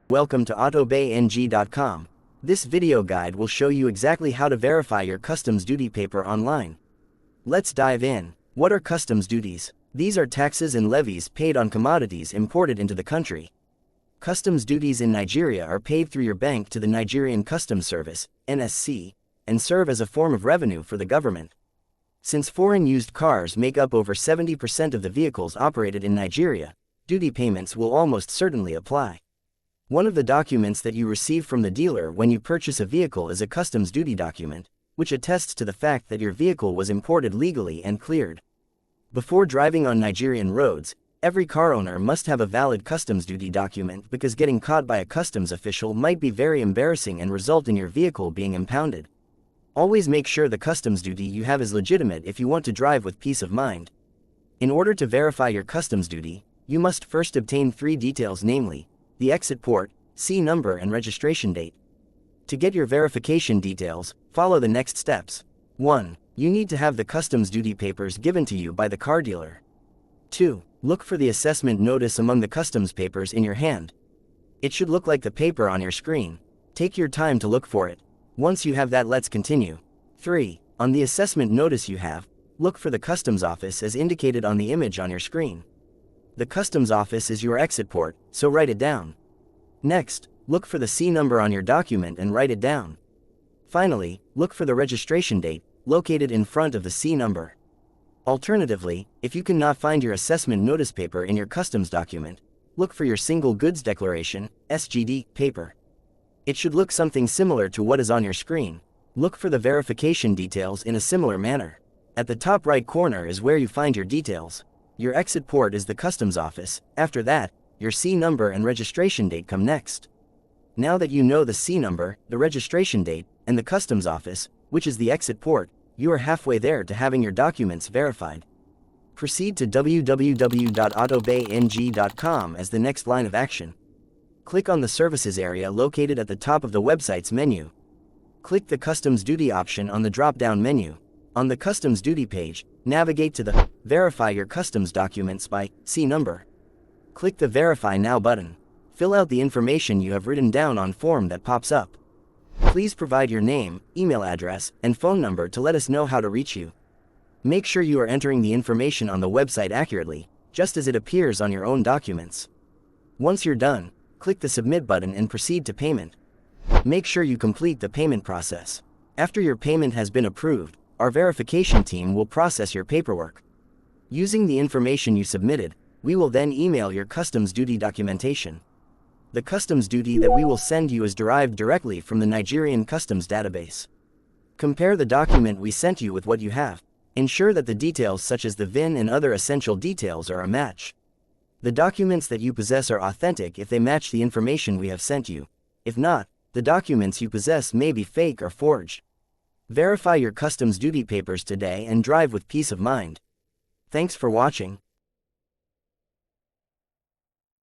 Welcome to Autobayng.com. This video guide will show you exactly how to verify your customs duty paper online. Let's dive in. What are customs duties? These are taxes and levies paid on commodities imported into the country. Customs duties in Nigeria are paid through your bank to the Nigerian Customs Service, NSC, and serve as a form of revenue for the government. Since foreign used cars make up over 70% of the vehicles operated in Nigeria, duty payments will almost certainly apply. One of the documents that you receive from the dealer when you purchase a vehicle is a customs duty document, which attests to the fact that your vehicle was imported legally and cleared. Before driving on Nigerian roads, every car owner must have a valid customs duty document because getting caught by a customs official might be very embarrassing and result in your vehicle being impounded. Always make sure the customs duty you have is legitimate if you want to drive with peace of mind. In order to verify your customs duty, you must first obtain 3 details, namely, the exit port, C number and registration date. To get your verification details, follow the next steps. 1. You need to have the customs duty papers given to you by the car dealer. 2. Look for the assessment notice among the customs papers in your hand. It should look like the paper on your screen. Take your time to look for it. Once you have that, let's continue. 3. On the assessment notice you have, look for the customs office as indicated on the image on your screen. The customs office is your exit port, so write it down. Next, look for the C number on your document and write it down. Finally, look for the registration date, located in front of the C number. Alternatively, if you cannot find your assessment notice paper in your customs document, look for your single goods declaration, SGD, paper. It should look something similar to what is on your screen. Look for the verification details in a similar manner. At the top right corner is where you find your details. Your exit port is the customs office. After that, your C number and registration date come next. Now that you know the C number, the registration date, and the customs office, which is the exit port, you are halfway there to having your documents verified. Proceed to www.autobayng.com as the next line of action. Click on the services area located at the top of the website's menu. Click the customs duty option on the drop-down menu. On the customs duty page, navigate to the Verify Your Customs Documents by C Number. Click the Verify Now button. Fill out the information you have written down on form that pops up. Please provide your name, email address, and phone number to let us know how to reach you. Make sure you are entering the information on the website accurately, just as it appears on your own documents. Once you're done, click the Submit button and proceed to payment. Make sure you complete the payment process. After your payment has been approved, our verification team will process your paperwork. Using the information you submitted, we will then email your customs duty documentation. The customs duty that we will send you is derived directly from the Nigerian customs database. Compare the document we sent you with what you have. Ensure that the details such as the VIN and other essential details are a match. The documents that you possess are authentic if they match the information we have sent you. If not, the documents you possess may be fake or forged. Verify your customs duty papers today and drive with peace of mind. Thanks for watching.